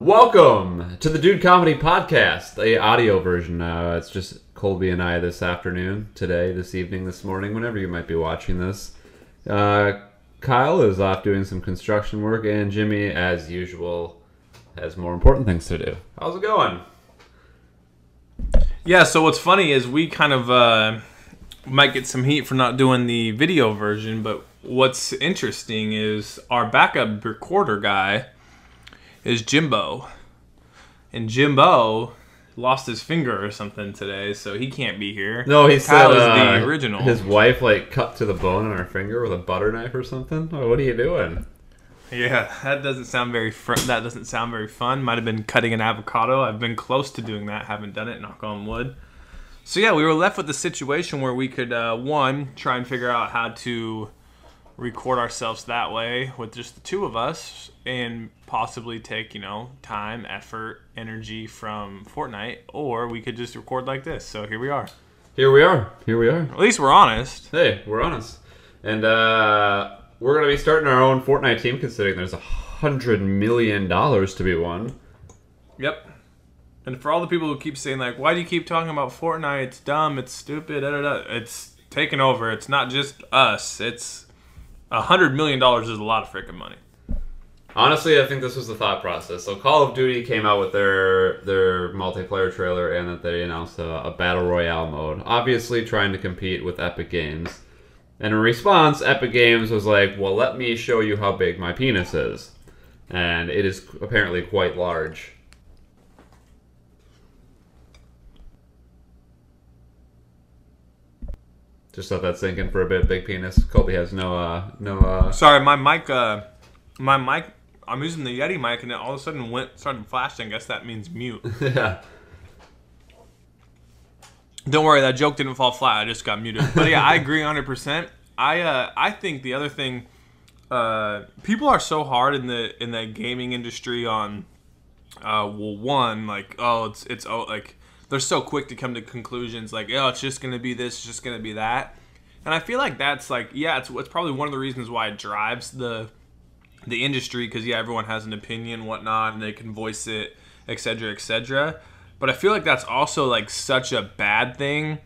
Welcome to the Dude Comedy Podcast, the audio version. It's just Colby and I this afternoon, today, this evening, this morning, whenever you might be watching this. Kyle is off doing some construction work, and Jimmy, as usual, has more important things to do. How's it going? Yeah, so what's funny is we kind of might get some heat for not doing the video version, but what's interesting is our backup recorder guy is Jimbo. And Jimbo lost his finger or something today, so he can't be here. No, he Kyle said is the original. His wife cut to the bone on her finger with a butter knife or something. Oh, what are you doing? Yeah, that doesn't sound very fun. Might have been cutting an avocado. I've been close to doing that. Haven't done it, knock on wood. So yeah, we were left with the situation where we could, one, try and figure out how to record ourselves that way with just the two of us and possibly take, time, effort, energy from Fortnite, or we could just record like this. So here we are. At least we're honest. Hey, we're honest. And we're going to be starting our own Fortnite team, considering there's $100 million to be won. Yep. And for all the people who keep saying, like, why do you keep talking about Fortnite? It's dumb, it's stupid, it's taken over. It's not just us. It's $100 million is a lot of freaking money. Honestly, I think this was the thought process. So Call of Duty came out with their multiplayer trailer, and that they announced a Battle Royale mode. Obviously trying to compete with Epic Games. And in response, Epic Games was like, well, let me show you how big my penis is. And it is apparently quite large. Just let that sink in for a bit. Big penis. Colby has no. Sorry, my mic. I'm using the Yeti mic, and it all of a sudden started flashing. I guess that means mute. Yeah. Don't worry, that joke didn't fall flat. I just got muted. But yeah, I agree 100%. I think the other thing, people are so hard in the gaming industry on, they're so quick to come to conclusions like, oh, it's just gonna be this, it's just gonna be that, and I feel like that's like, yeah, it's probably one of the reasons why it drives the industry, because yeah, everyone has an opinion, whatnot, and they can voice it, etc., etc. But I feel like that's also like such a bad thing,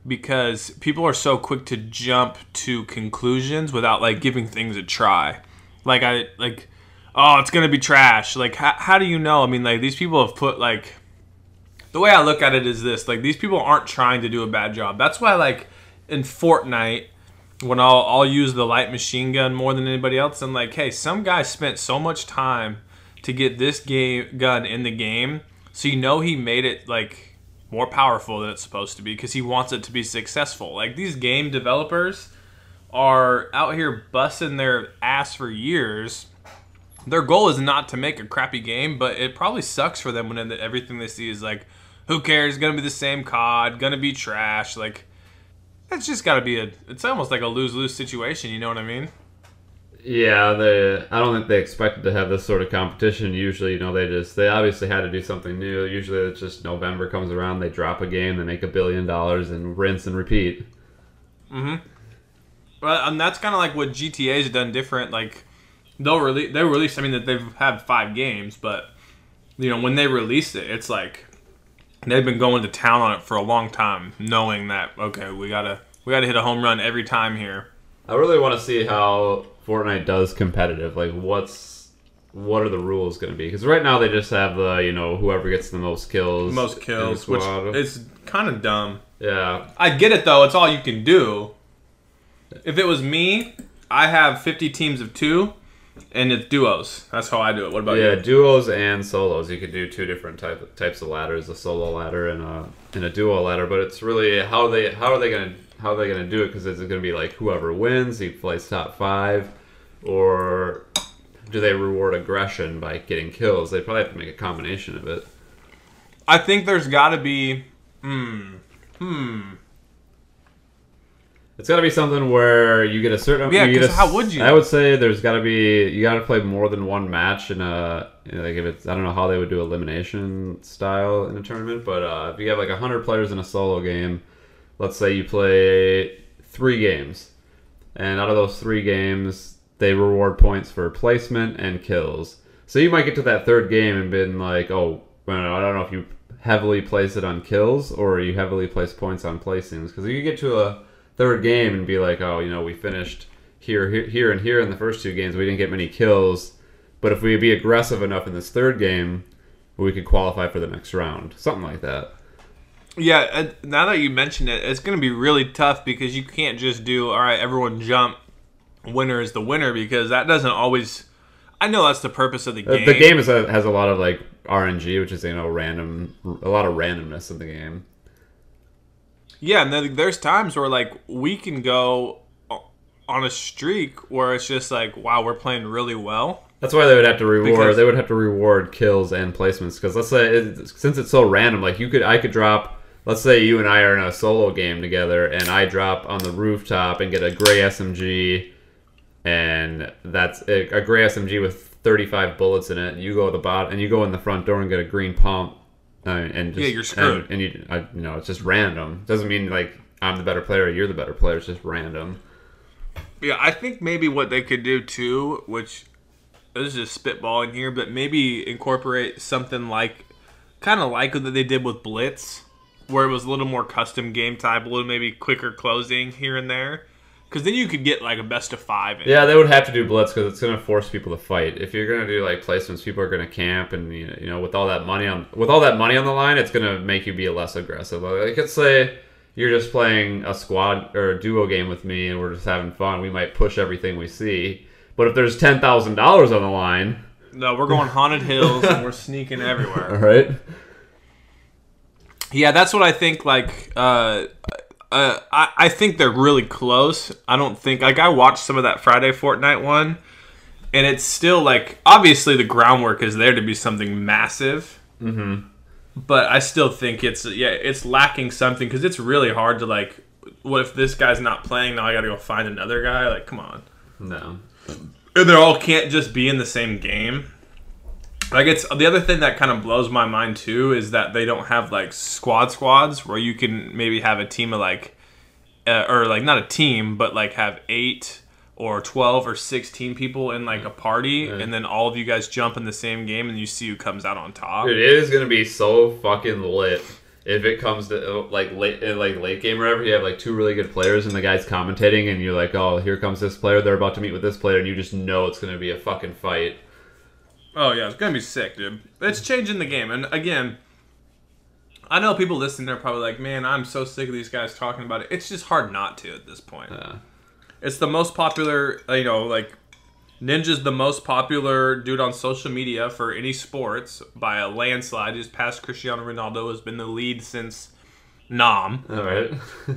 because people are so quick to jump to conclusions without like giving things a try. Oh, it's gonna be trash. Like, how do you know? I mean, like, these people have put like. The way I look at it is this, like, these people aren't trying to do a bad job. That's why, like, in Fortnite, when I'll use the light machine gun more than anybody else, I'm like, hey, some guy spent so much time to get this gun in the game, so he made it, like, more powerful than it's supposed to be, because he wants it to be successful. Like, these game developers are out here busting their ass for years. Their goal is not to make a crappy game, but it probably sucks for them when everything they see is like, who cares? Gonna be the same COD, gonna be trash. Like, it's just gotta be it's almost like a lose-lose situation, you know what I mean? Yeah, I don't think they expected to have this sort of competition. Usually, they obviously had to do something new. Usually it's just November comes around, they drop a game, they make $1 billion, and rinse and repeat. Mm-hmm. Well, and that's kind of like what GTA's done different. Like, they release, I mean, that they've had 5 games, but, when they release it, it's like, they've been going to town on it for a long time, knowing that, okay, we gotta hit a home run every time here. I really want to see how Fortnite does competitive. Like, what are the rules going to be? Because right now they just have the, whoever gets the most kills. Which is kind of dumb. Yeah. I get it, though. It's all you can do. If it was me, I have 50 teams of 2. And it's duos. That's how I do it. What about you? Yeah, duos and solos. You could do 2 different types of ladders: a solo ladder and a duo ladder. But it's really how are they gonna do it? Because is it gonna be like whoever wins, he plays top 5, or do they reward aggression by getting kills? They probably have to make a combination of it. I think there's got to be. It's got to be something where you get a certain... Yeah, because how would you? I would say there's got to be... You got to play more than one match in a... like if it's... I don't know how they would do elimination style in a tournament, but if you have like 100 players in a solo game, let's say you play 3 games, and out of those 3 games, they reward points for placement and kills. So you might get to that third game and been like, oh, well, I don't know if you heavily place it on kills or you heavily place points on placings. Because you get to a third game and be like, oh, we finished here, and here in the first 2 games. We didn't get many kills. But if we be aggressive enough in this third game, we could qualify for the next round. Something like that. Yeah, now that you mention it, it's going to be really tough because you can't just do, all right, everyone jump, winner is the winner, because that doesn't always... I know that's the purpose of the game. The game has a lot of like RNG, which is a lot of randomness in the game. Yeah, and then there's times where like we can go on a streak where it's just like, wow, we're playing really well. That's why they would have to reward. They would have to reward kills and placements, because let's say since it's so random, like I could drop. Let's say you and I are in a solo game together, and I drop on the rooftop and get a gray SMG. And that's a gray SMG with 35 bullets in it. And you go at the bottom, and you go in the front door and get a green pump, and just, you're screwed. And it's just random. Doesn't mean like I'm the better player, or you're the better player. It's just random. Yeah, I think maybe what they could do too, which this is just spitballing here, but maybe incorporate something like, kind of like what they did with Blitz, where it was a little more custom game type, a little maybe quicker closing here and there. Because then you could get like a best of 5. Yeah, they would have to do blitz because it's going to force people to fight. If you're going to do like placements, people are going to camp, and with all that money on the line, it's going to make you be less aggressive. Like, let's say you're just playing a squad or a duo game with me, and we're just having fun. We might push everything we see, but if there's $10,000 on the line, no, we're going haunted hills and we're sneaking everywhere. All right. Yeah, that's what I think. Like, I think they're really close. I don't think... Like, I watched some of that Friday Fortnite one, and it's still, like... Obviously, the groundwork is there to be something massive. Mm-hmm. But I still think it's lacking something, because it's really hard to, like... What if this guy's not playing? Now I gotta go find another guy? Like, come on. No. And they all can't just be in the same game. Like, it's the other thing that kind of blows my mind too is that they don't have like squads where you can maybe have a team of like, or like not a team, but like have 8 or 12 or 16 people in like a party, and then all of you guys jump in the same game and you see who comes out on top. Dude, it is gonna be so fucking lit if it comes to like late game or whatever. You have like 2 really good players and the guy's commentating, and you're like, oh, here comes this player. They're about to meet with this player, and you just know it's gonna be a fucking fight. Oh, yeah, it's going to be sick, dude. It's changing the game. And, again, I know people listening are probably like, man, I'm so sick of these guys talking about it. It's just hard not to at this point. Yeah. It's the most popular, like, Ninja's the most popular dude on social media for any sports by a landslide. Just past Cristiano Ronaldo, has been the lead since Nam. All right.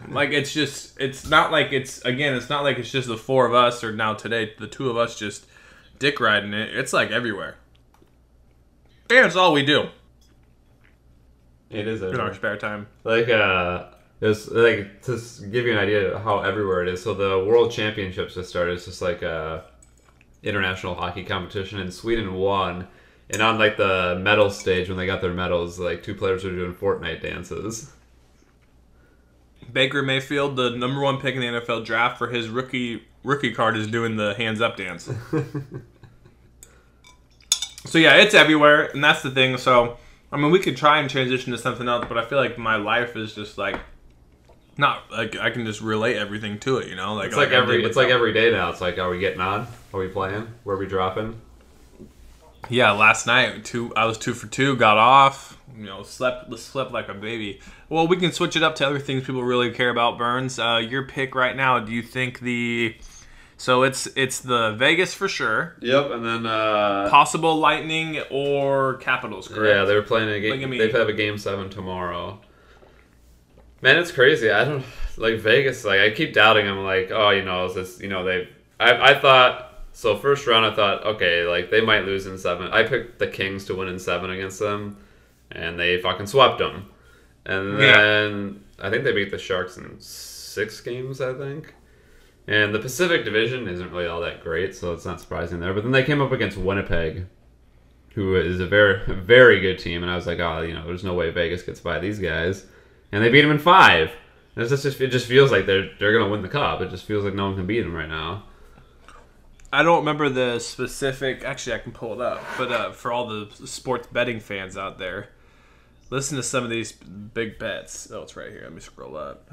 Like, it's not like it's just the 4 of us, or now today, the 2 of us just dick riding it. It's, like, everywhere. And it's all we do. It is in our spare time. Like, it's like, to give you an idea of how everywhere it is. So the World Championships just started. It's just like a international hockey competition, and Sweden won. And on like the medal stage, when they got their medals, like 2 players were doing Fortnite dances. Baker Mayfield, the number 1 pick in the NFL draft, for his rookie card, is doing the hands up dance. So yeah, it's everywhere, and that's the thing. So, I mean, we could try and transition to something else, but I feel like my life is just like, not like I can just relate everything to it, Like, it's like every day now. It's like, are we getting on? Are we playing? Where are we dropping? Yeah, last night I was 2 for 2, got off, slept like a baby. Well, we can switch it up to other things people really care about. Burns, your pick right now. Do you think So it's the Vegas for sure. Yep, and then possible Lightning or Capitals, correct? Yeah, they're playing a game. They have a Game 7 tomorrow. Man, it's crazy. I don't like Vegas. Like, I keep doubting them. Like, oh, is this? I thought so. First round, I thought, okay, like they might lose in 7. I picked the Kings to win in 7 against them, and they fucking swept them. And then I think they beat the Sharks in 6 games. I think. And the Pacific Division isn't really all that great, so it's not surprising there. But then they came up against Winnipeg, who is a very, very good team. And I was like, oh, there's no way Vegas gets by these guys. And they beat them in 5. And it just feels like they're going to win the cup. It just feels like no one can beat them right now. I don't remember the specific. Actually, I can pull it up. But for all the sports betting fans out there, listen to some of these big bets. Oh, it's right here. Let me scroll up.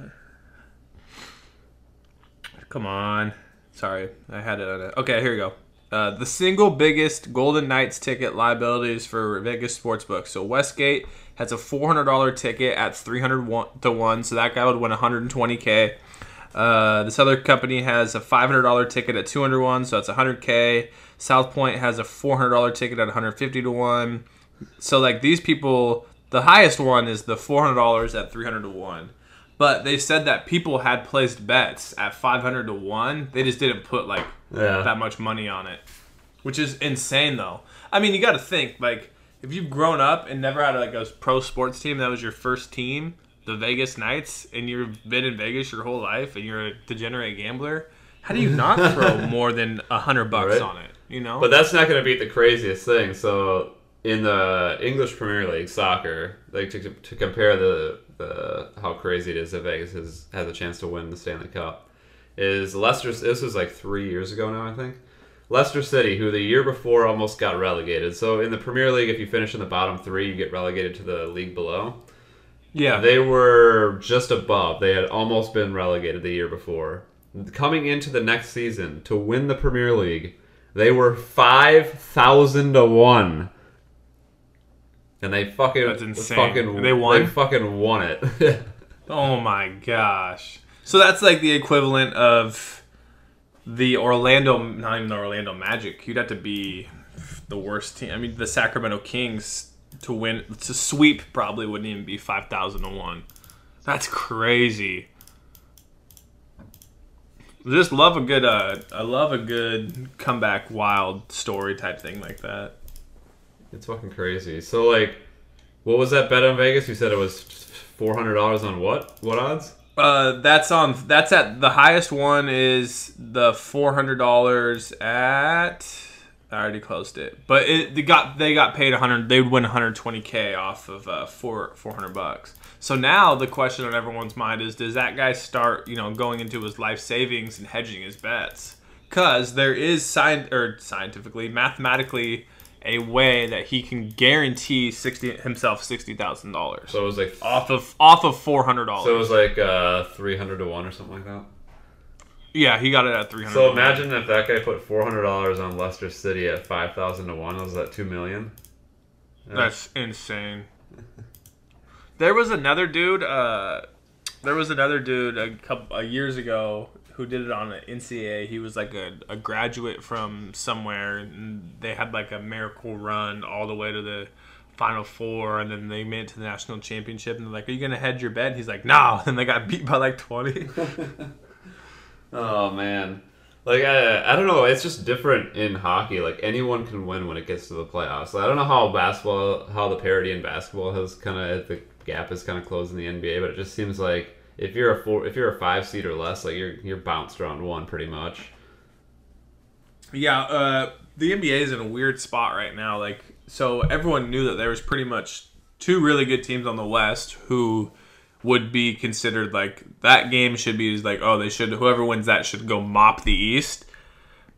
Come on. Sorry, I had it on it. Okay, here we go. The single biggest Golden Knights ticket liabilities for Vegas Sportsbook. So Westgate has a $400 ticket at 300 to 1, so that guy would win $120K. This other company has a $500 ticket at 200 to 1, so that's $100K. South Point has a $400 ticket at 150 to 1. So like these people, the highest one is the $400 at 300 to 1. But they said that people had placed bets at 500 to 1. They just didn't put like that much money on it, which is insane though. I mean, you got to think like if you've grown up and never had like a pro sports team that was your first team, the Vegas Knights, and you've been in Vegas your whole life and you're a degenerate gambler, how do you not throw more than $100 right on it? You know. But that's not going to beat the craziest thing. So in the English Premier League soccer, like to compare the how crazy it is that Vegas has a chance to win the Stanley Cup, is Leicester. This was like 3 years ago now, I think. Leicester City, who the year before almost got relegated. So in the Premier League, if you finish in the bottom 3, you get relegated to the league below. Yeah, they were just above. They had almost been relegated the year before. Coming into the next season to win the Premier League, they were 5,000 to 1. And they fucking That's insane. They won? They fucking won it. Oh my gosh. So that's like the equivalent of the Orlando, not even the Orlando Magic. You'd have to be the worst team. I mean, the Sacramento Kings to sweep probably wouldn't even be 5,000 to 1. That's crazy. Just love a good I love a good comeback wild story type thing like that. It's fucking crazy. So, like, what was that bet on Vegas? You said it was $400 on what? What odds? That's at the highest one is the $400 at. I already closed it, but they got paid 100. They would win 120K off of $400. So now the question on everyone's mind is: does that guy start, going into his life savings and hedging his bets? Because there is scientifically, mathematically, a way that he can guarantee himself $60,000. So it was like off of $400. So it was like 300 to 1 or something like that. Yeah, he got it at 300. So imagine if that guy put $400 on Leicester City at 5,000 to 1. Was that $2 million? Yeah. That's insane. There was another dude. A couple years ago who did it on an NCAA. He was like a graduate from somewhere, and they had like a miracle run all the way to the Final Four, and then they made it to the national championship. And they're like, "Are you gonna hedge your bet?" And he's like, "No." And they got beat by like 20. Oh man, like I don't know. It's just different in hockey. Like anyone can win when it gets to the playoffs. Like, I don't know how the parity in basketball has the gap is kind of closed in the NBA, but it just seems like if you're a 5 seed or less, like you're bounced round 1 pretty much. Yeah, the NBA is in a weird spot right now. Like, so everyone knew that there was pretty much 2 really good teams on the West who would be considered like that game should be like, oh, whoever wins that should go mop the East.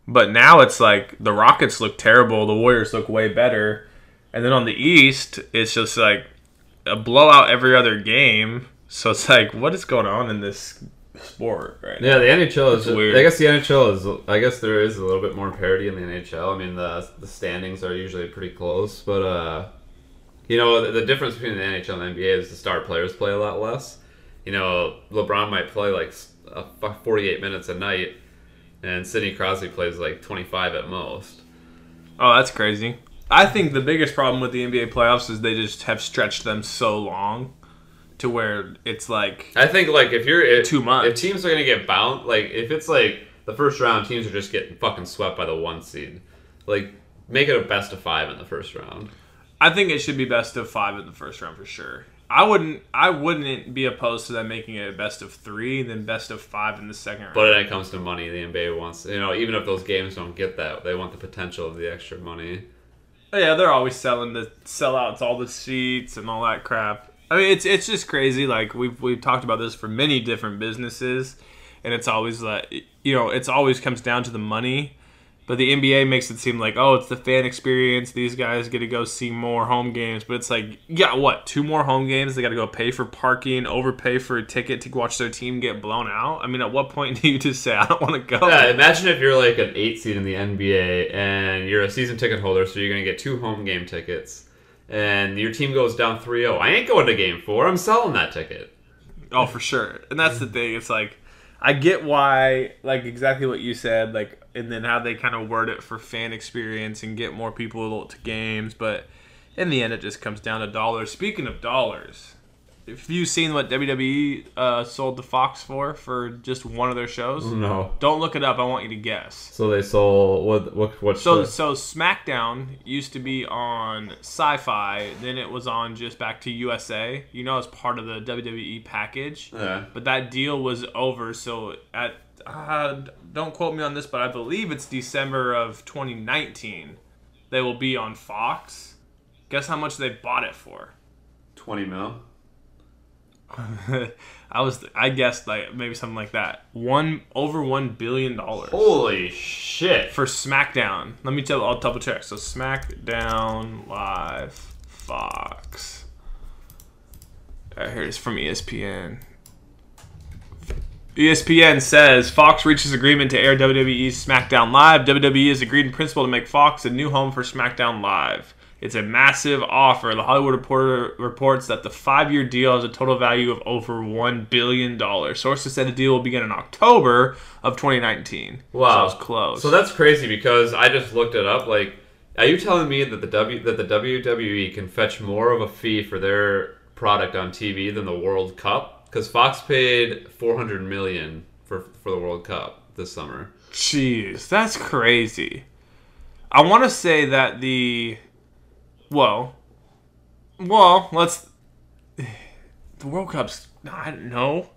But now it's like the Rockets look terrible, the Warriors look way better, and then on the East it's just like a blowout every other game. So it's like, what is going on in this sport right now? Yeah, the NHL is weird. I guess the NHL is. I guess there is a little bit more parity in the NHL. I mean, the standings are usually pretty close, but the difference between the NHL and the NBA is the star players play a lot less. LeBron might play like 48 minutes a night, and Sidney Crosby plays like 25 at most. Oh, that's crazy. I think the biggest problem with the NBA playoffs is they just have stretched them so long to where it's like, I think like if 2 months, if teams are gonna get bounced, like if it's like the first round, teams are just getting fucking swept by the 1 seed. Like make it a best of 5 in the first round. I think it should be best of 5 in the first round for sure. I wouldn't be opposed to them making it a best of 3, then best of 5 in the second round. But when it comes to money, the NBA wants, even if those games don't get that, they want the potential of the extra money. Yeah, they're always selling the sellouts, all the seats and all that crap. I mean, it's just crazy. Like we've talked about this for many different businesses, and it's always like, it always comes down to the money. But the NBA makes it seem like, oh, it's the fan experience. These guys get to go see more home games. But it's like, yeah, what? 2 more home games? They got to go pay for parking, overpay for a ticket to watch their team get blown out? I mean, at what point do you just say, I don't want to go? Yeah, imagine if you're like an 8 seed in the NBA and you're a season ticket holder, so you're going to get 2 home game tickets. And your team goes down 3-0. I ain't going to game 4. I'm selling that ticket. Oh, for sure. And that's the thing. It's like, I get why, like, exactly what you said, like, and then how they kind of word it for fan experience and get more people to games. But in the end, it just comes down to dollars. Speaking of dollars, have you seen what WWE sold to Fox for just one of their shows? No. Don't look it up. I want you to guess. So they sold what? So SmackDown used to be on Sci-Fi, then it was on just back to USA. You know, as part of the WWE package. Yeah. But that deal was over. So at don't quote me on this, but I believe it's December of 2019. They will be on Fox. Guess how much they bought it for? 20 mil. I guessed like maybe something like that. Over $1 billion. Holy shit! For SmackDown. I'll double check. So SmackDown Live Fox. Here it is from ESPN. ESPN says Fox reaches agreement to air WWE's SmackDown Live. WWE has agreed in principle to make Fox a new home for SmackDown Live. It's a massive offer. The Hollywood Reporter reports that the 5-year deal has a total value of over $1 billion. Sources said the deal will begin in October of 2019. Wow. So it's close. So that's crazy because I just looked it up. Like, are you telling me that the WWE can fetch more of a fee for their product on TV than the World Cup? Because Fox paid $400 million for the World Cup this summer. Jeez, that's crazy. I want to say that Well, let's... The World Cup's... I don't know.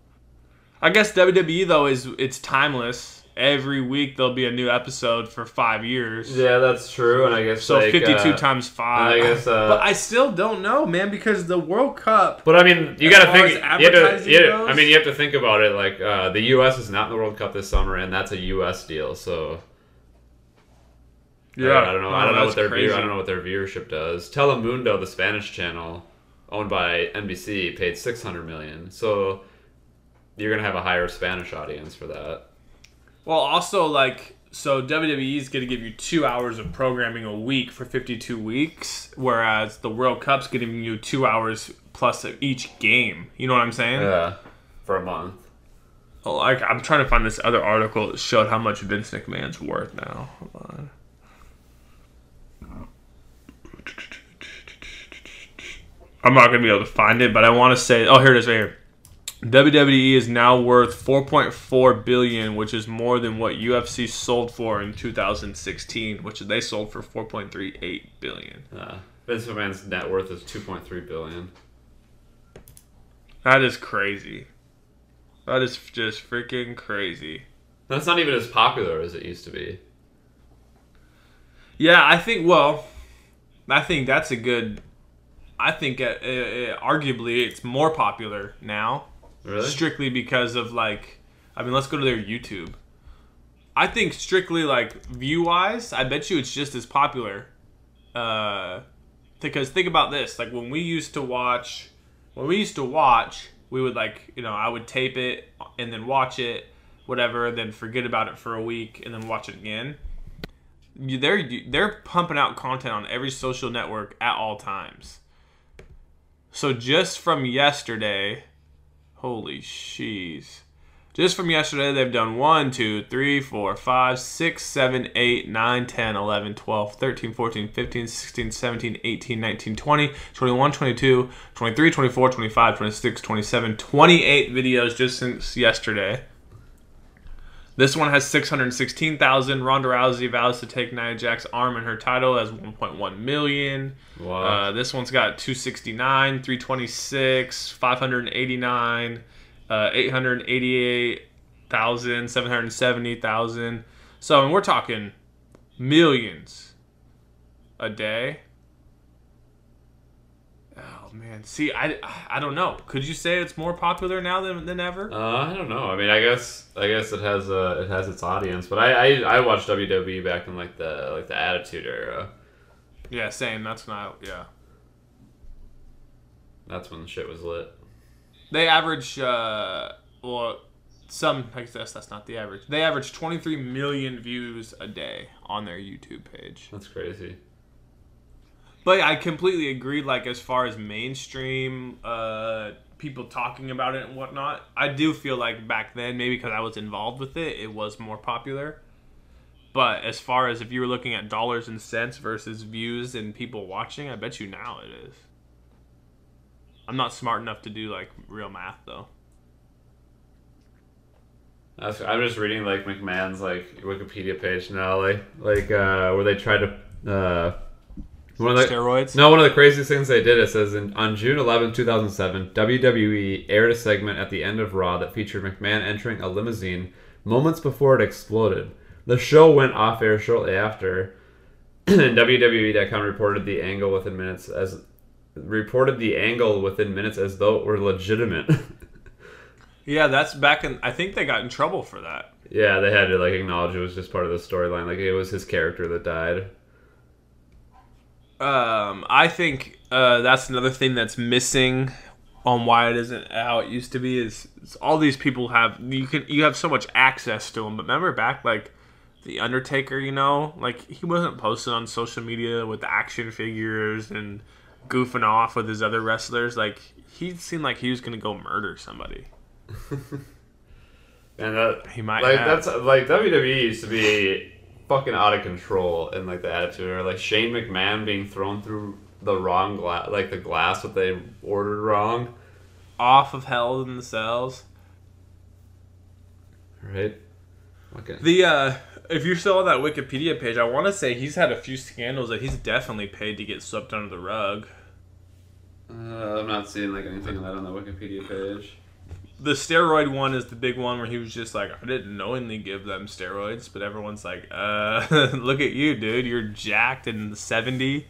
I guess WWE, though, it's timeless. Every week there'll be a new episode for 5 years. Yeah, that's true, and I guess so 52 times 5. I guess, but I still don't know, man, because the World Cup... But I mean, you got to think... goes? I mean, you have to think about it. Like, the U.S. is not in the World Cup this summer, and that's a U.S. deal, so... Yeah, I don't know. I don't know what their viewership does. Telemundo, the Spanish channel, owned by NBC, paid $600 million. So you're gonna have a higher Spanish audience for that. Well, also so WWE is gonna give you 2 hours of programming a week for 52 weeks, whereas the World Cup's giving you 2 hours plus of each game. You know what I'm saying? Yeah, for a month. Oh, I'm trying to find this other article that showed how much Vince McMahon's worth now. Hold on. I'm not going to be able to find it, but I want to say... Oh, here it is right here. WWE is now worth $4.4 billion, which is more than what UFC sold for in 2016, which they sold for $4.38 billion. Vince McMahon's net worth is $2.3 billion. That is crazy. That is just freaking crazy. That's not even as popular as it used to be. Yeah, I think that's a good... I think arguably it's more popular now. Really? Strictly because of let's go to their YouTube. I think strictly view-wise, I bet you it's just as popular. Because think about this, when we used to watch, we would I would tape it and then watch it, whatever, then forget about it for a week and then watch it again. They're pumping out content on every social network at all times. So just from yesterday, holy jeez. Just from yesterday, they've done 1, 2, 3, 4, 5, 6, 7, 8, 9, 10, 11, 12, 13, 14, 15, 16, 17, 18, 19, 20, 21, 22, 23, 24, 25, 26, 27, 28 videos just since yesterday. This one has 616,000. Ronda Rousey vows to take Nia Jax's arm in her title as 1.1 million. Wow. This one's got 269, 326, 589, 888,000, 770,000. So, we're talking millions a day. Oh man, see, I don't know. Could you say it's more popular now than ever? I don't know. I mean, I guess it has its audience, but I watched WWE back in like the Attitude Era. Yeah, same. That's not. Yeah. That's when the shit was lit. They average, well, I guess that's not the average. They average 23 million views a day on their YouTube page. That's crazy. But I completely agree, like, as far as mainstream people talking about it and whatnot, I do feel like back then, maybe because I was involved with it, it was more popular. But as far as if you were looking at dollars and cents versus views and people watching, I bet you now it is. I'm not smart enough to do, like, real math, though. I'm just reading like McMahon's like Wikipedia page now, like where they tried to Steroids? No, one of the craziest things they did, it says on June 11, 2007, WWE aired a segment at the end of Raw that featured McMahon entering a limousine moments before it exploded. The show went off air shortly after, and WWE.com reported the angle within minutes as though it were legitimate. Yeah, that's back in... I think they got in trouble for that. Yeah, they had to like acknowledge it was just part of the storyline. Like, it was his character that died. I think that's another thing that's missing on why it isn't how it used to be is all these people have... You have so much access to them. But remember back, like, The Undertaker, you know? Like, he wasn't posted on social media with action figures and goofing off with his other wrestlers. Like, he seemed like he was going to go murder somebody. And that he might like have. that's like WWE used to be fucking out of control in like the Attitude Era. Like Shane McMahon being thrown through the wrong glass, like the glass that they ordered wrong, off of Hell in the Cells. Right. Okay. The if you're still on that Wikipedia page, I want to say he's had a few scandals that he's definitely paid to get swept under the rug. I'm not seeing like anything of that on the Wikipedia page. The steroid one is the big one where he was just like, I didn't knowingly give them steroids, but everyone's like, look at you, dude, you're jacked and 70.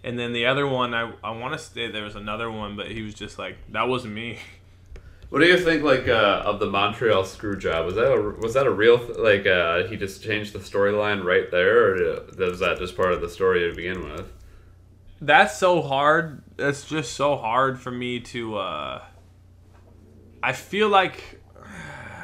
And then the other one, I want to say there was another one, but he was just like, that wasn't me. What do you think, like, of the Montreal screw job? Was that a real like? He just changed the storyline right there, or was that just part of the story to begin with? That's so hard. That's just so hard for me to. I feel like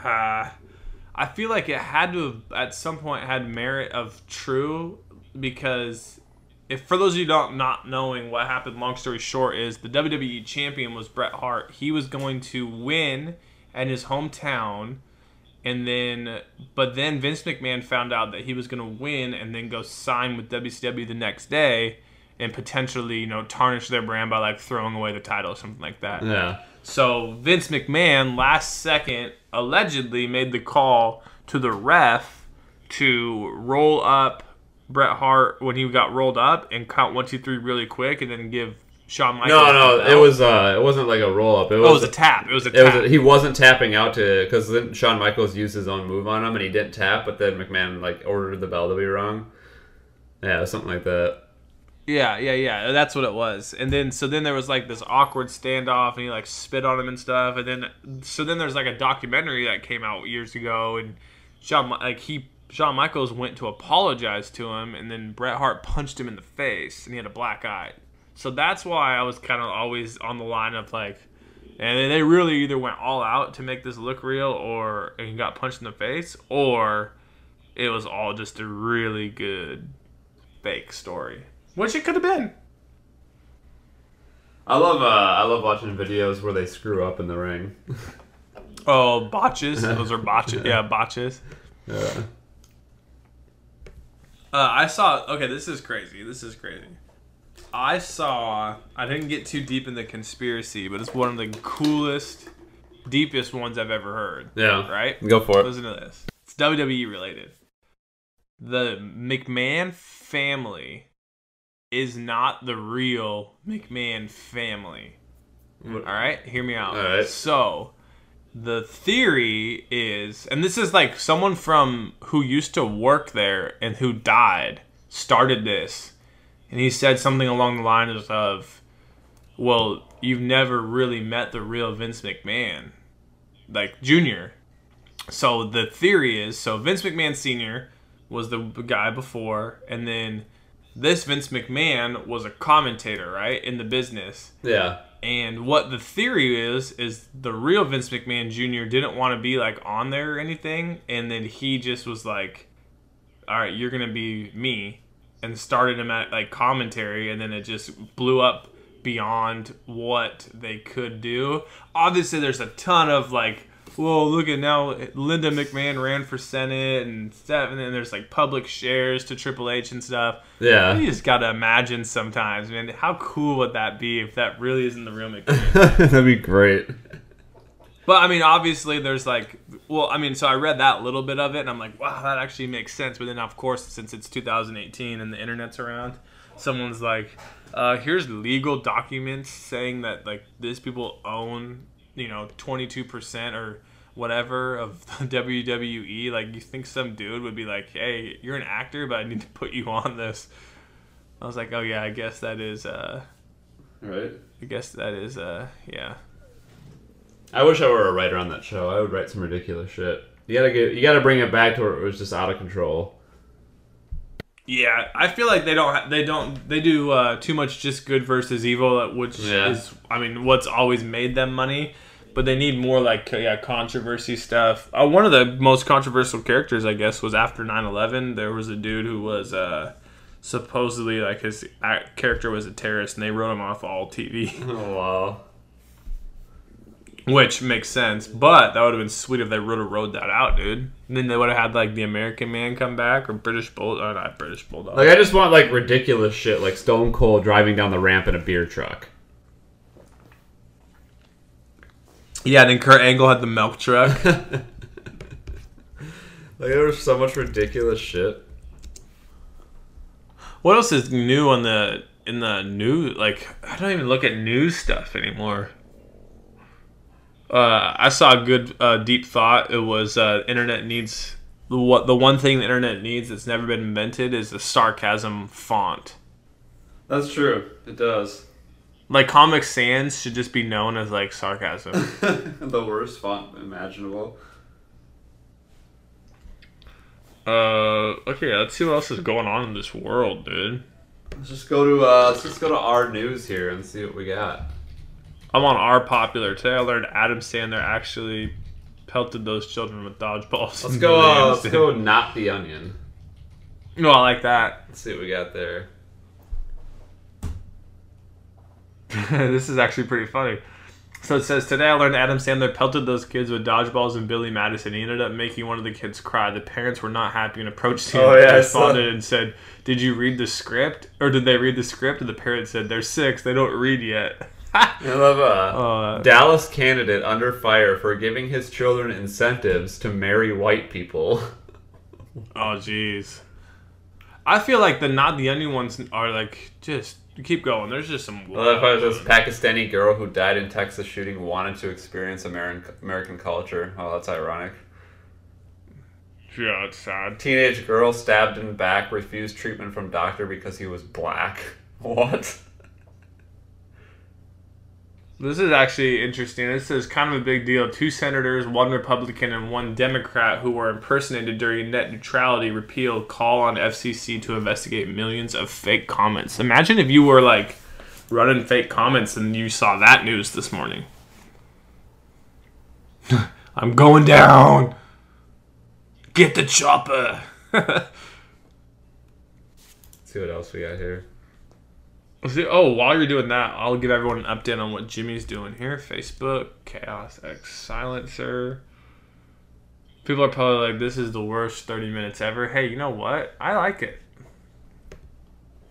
it had to have at some point had merit of true, because if for those of you not knowing what happened, long story short, is the WWE champion was Bret Hart. He was going to win in his hometown, but then Vince McMahon found out that he was going to win and then go sign with WCW the next day and potentially, tarnish their brand by like throwing away the title or something like that. Yeah. So Vince McMahon last second allegedly made the call to the ref to roll up Bret Hart when he got rolled up and count 1, 2, 3 really quick and then give Shawn Michaels. No, it wasn't like a roll up. It was a tap. It was a tap. He wasn't tapping out because then Shawn Michaels used his own move on him and he didn't tap, but then McMahon like ordered the bell to be rung. Yeah, something like that. Yeah. That's what it was. And then there was like this awkward standoff, and he like spit on him and stuff. And then there's like a documentary that came out years ago, and Shawn Michaels went to apologize to him, and then Bret Hart punched him in the face, and he had a black eye. So that's why I was kind of always on the line of like, and they really either went all out to make this look real, or he got punched in the face, or it was all just a really good fake story. Which it could have been. I love watching videos where they screw up in the ring. Oh, botches. Those are botches. Yeah, botches. Yeah. I saw... Okay, this is crazy. I didn't get too deep in the conspiracy, but it's one of the coolest, deepest ones I've ever heard. Yeah. Right? Go for it. Listen to this. It's WWE related. The McMahon family is not the real McMahon family. All right? Hear me out. All right. So, the theory is, and this is like someone who used to work there and who died, started this. And he said something along the lines of, well, you've never really met the real Vince McMahon, like Jr. So the theory is, so Vince McMahon Sr. was the guy before, and then this Vince McMahon was a commentator, right, in the business. Yeah. And what the theory is the real Vince McMahon Jr. didn't want to be like on there or anything, and then he just was like, all right, you're gonna be me, and started him at like commentary, and then it just blew up beyond what they could do. Obviously there's a ton of like, well, look at now Linda McMahon ran for Senate and stuff, and then there's like public shares to Triple H and stuff. Yeah. You just gotta imagine sometimes, man, how cool would that be if that really isn't the real McMahon? That'd be great. But I mean, obviously there's like, well, I mean, so I read that little bit of it and I'm like, wow, that actually makes sense. But then of course, since it's 2018 and the internet's around, someone's like, here's legal documents saying that like these people own, 22% or whatever of the WWE. Like, you think some dude would be like, hey, you're an actor, but I need to put you on this. I was like, oh yeah, I guess that is Right. Yeah. I wish I were a writer on that show. I would write some ridiculous shit. You gotta bring it back to where it was just out of control. Yeah, I feel like they do too much just good versus evil, which is, I mean, what's always made them money. But they need more like controversy stuff. One of the most controversial characters, I guess, was after 9/11. There was a dude who was supposedly like his character was a terrorist, and they wrote him off all TV. Oh wow. Which makes sense, but that would have been sweet if they would have rode that out, dude. And then they would have had like the American Man come back, or British Bulldog, not British Bulldog. Like, I just want like ridiculous shit, like Stone Cold driving down the ramp in a beer truck. Yeah, and then Kurt Angle had the milk truck. Like, there was so much ridiculous shit. What else is new in the news? Like, I don't even look at news stuff anymore. I saw a good deep thought. It was internet needs the one thing the internet needs that's never been invented is the sarcasm font. That's true. It does. Like, Comic Sans should just be known as like sarcasm. The worst font imaginable. Okay, let's see what else is going on in this world, dude. Let's just go to our news here and see what we got. I'm on Our Popular. Today I learned Adam Sandler actually pelted those children with dodgeballs. Let's go Not the Onion. No, I like that. Let's see what we got there. This is actually pretty funny. So it says, today I learned Adam Sandler pelted those kids with dodgeballs in Billy Madison. He ended up making one of the kids cry. The parents were not happy and approached him and responded and said, did you read the script? Or did they read the script? And the parents said, they're 6. They don't read yet. I love Dallas candidate under fire for giving his children incentives to marry white people. Oh, jeez. I feel like the Not the Onion ones are like, just keep going. There's just some... Well, if I was this Pakistani girl who died in Texas shooting wanted to experience American culture. Oh, that's ironic. Yeah, it's sad. Teenage girl stabbed in the back, refused treatment from doctor because he was black. What? This is actually interesting. This is kind of a big deal. 2 senators, 1 Republican, and 1 Democrat who were impersonated during net neutrality repeal call on FCC to investigate millions of fake comments. Imagine if you were like running fake comments and you saw that news this morning. I'm going down. Get the chopper. Let's see what else we got here. Oh, while you're doing that, I'll give everyone an update on what Jimmy's doing here. Facebook, Chaos X Silencer. People are probably like, this is the worst 30 minutes ever. Hey, you know what? I like it.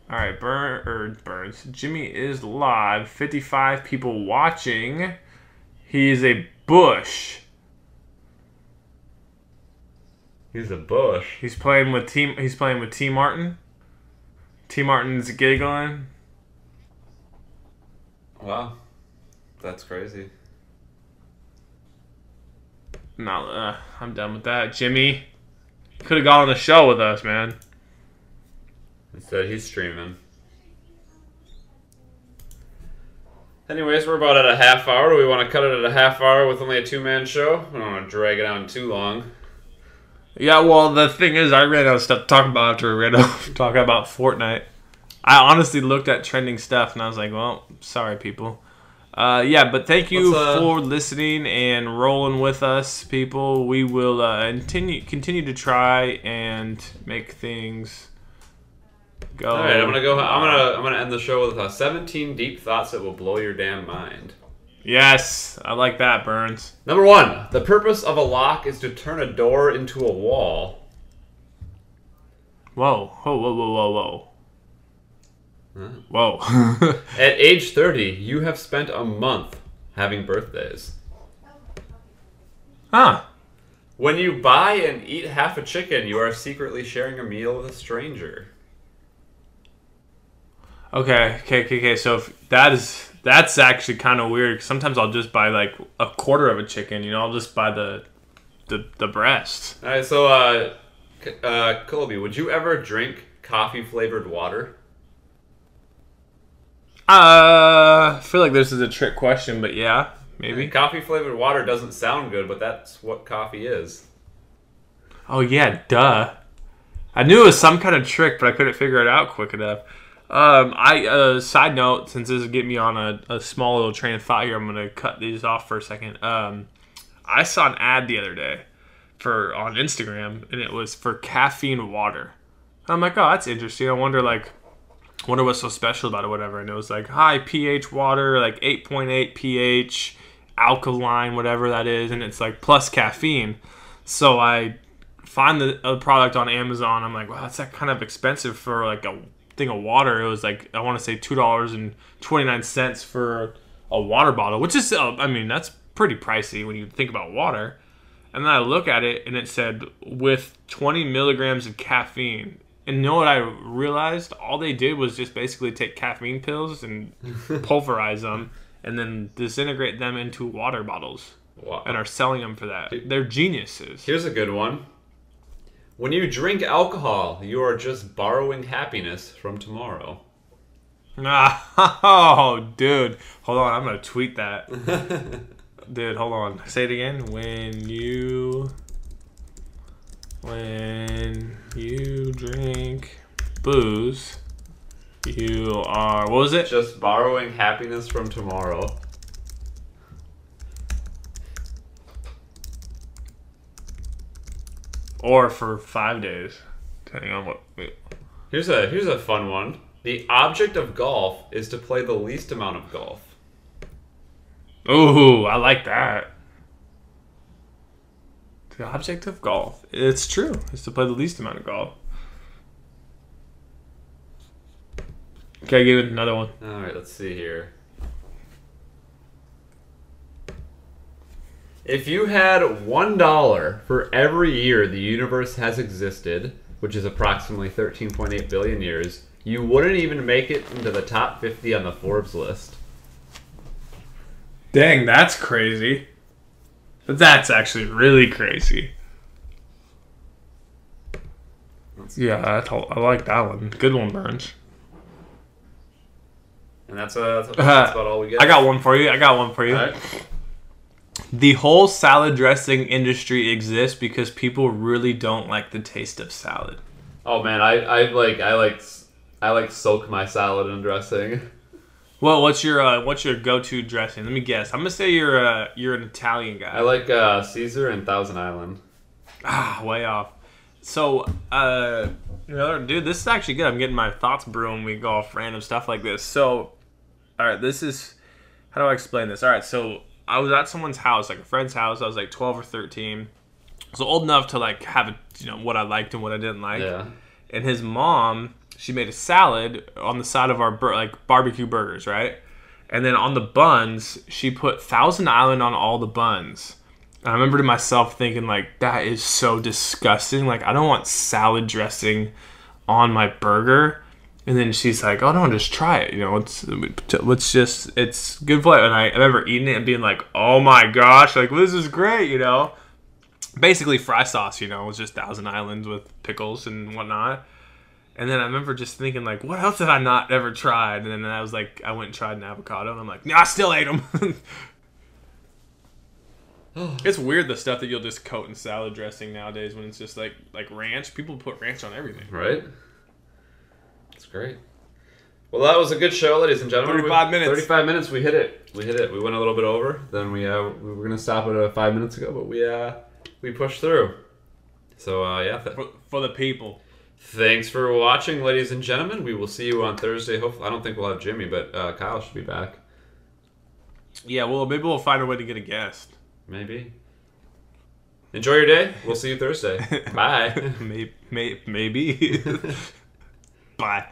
Alright, Burns. Jimmy is live. 55 people watching. He is a bush. He's a bush. He's playing with T Martin. T Martin's giggling. Wow, that's crazy. No, I'm done with that. Jimmy could have gone on the show with us, man. Instead, he's streaming. Anyways, we're about at a half hour. Do we want to cut it at a half hour with only a two-man show? We don't want to drag it on too long. Yeah, well, the thing is, I ran out of stuff to talk about after we ran out talking about Fortnite. I honestly looked at trending stuff, and I was like, well, sorry, people. Yeah, but thank you for listening and rolling with us, people. We will continue to try and make things go. All right, I'm gonna end the show with 17 deep thoughts that will blow your damn mind. Yes, I like that, Burns. Number 1, the purpose of a lock is to turn a door into a wall. Whoa, whoa, whoa, whoa, whoa, whoa. Whoa. At age 30, you have spent a month having birthdays. Huh. When you buy and eat half a chicken, you are secretly sharing a meal with a stranger. Okay. So if that's actually kind of weird. Sometimes I'll just buy like a quarter of a chicken. You know, I'll just buy the breast. All right, so Colby, would you ever drink coffee flavored water? I feel like this is a trick question, but yeah, maybe. Coffee flavored water doesn't sound good, but that's what coffee is. Oh yeah, duh. I knew it was some kind of trick, but I couldn't figure it out quick enough. Side note, since this is getting me on a small little train of thought here, I'm gonna cut these off for a second. I saw an ad the other day on Instagram, and it was for caffeine water. And I'm like, oh, that's interesting. I wonder what's so special about it, whatever. And it was like high pH water, like 8.8 pH, alkaline, whatever that is, and it's like plus caffeine. So I find the product on Amazon. I'm like, wow, that's kind of expensive for like a thing of water. It was like, I want to say $2.29 for a water bottle, which is, I mean, that's pretty pricey when you think about water. And then I look at it and it said with 20 milligrams of caffeine. And you know what I realized? All they did was just basically take caffeine pills and pulverize them and then disintegrate them into water bottles. Wow. And are selling them for that. They're geniuses. Here's a good one. When you drink alcohol, you are just borrowing happiness from tomorrow. Oh, dude. Hold on, I'm going to tweet that. Dude, hold on. Say it again. When you drink booze, you are... What was it? Just borrowing happiness from tomorrow. Or for 5 days, depending on what... Here's a fun one. The object of golf is to play the least amount of golf. Ooh, I like that. The object of golf. It's true. It's to play the least amount of golf. Okay, give it another one. All right, let's see here. If you had $1 for every year the universe has existed, which is approximately 13.8 billion years, you wouldn't even make it into the top 50 on the Forbes list. Dang, that's crazy. That's actually really crazy. Yeah, I like that one. Good one, Burns. And that's about all we get. I got one for you. All right. The whole salad dressing industry exists because people really don't like the taste of salad. Oh man, I like soak my salad in dressing. Well, what's your go-to dressing? Let me guess. I'm gonna say you're an Italian guy. I like Caesar and Thousand Island. Way off. So, dude, this is actually good. I'm getting my thoughts brewing. We go off random stuff like this. So, all right, this is how do I explain this? All right, so I was at someone's house, like a friend's house. I was like 12 or 13. So old enough to like have what I liked and what I didn't like. Yeah. And his mom, she made a salad on the side of our barbecue burgers, right? And then on the buns, she put Thousand Island on all the buns. And I remember to myself thinking like, that is so disgusting. Like, I don't want salad dressing on my burger. And then she's like, oh no, just try it. It's good flavor. And I remember eating it and being like, oh my gosh, like this is great, Basically fry sauce, it was just Thousand Islands with pickles and whatnot. And then I remember just thinking, like, what else have I not ever tried? And then I was like, I went and tried an avocado, and I'm like, nah, I still ate them. It's weird the stuff that you'll just coat in salad dressing nowadays when it's just like ranch. People put ranch on everything. Right? It's great. Well, that was a good show, ladies and gentlemen. 35 minutes. 35 minutes. We hit it. We went a little bit over. Then we were gonna stop at 5 minutes ago, but we pushed through. So yeah. For the people. Thanks for watching, ladies and gentlemen. We will see you on Thursday. Hopefully, I don't think we'll have Jimmy, but Kyle should be back. Yeah, well, maybe we'll find a way to get a guest. Maybe. Enjoy your day. We'll see you Thursday. Bye. Maybe. Bye.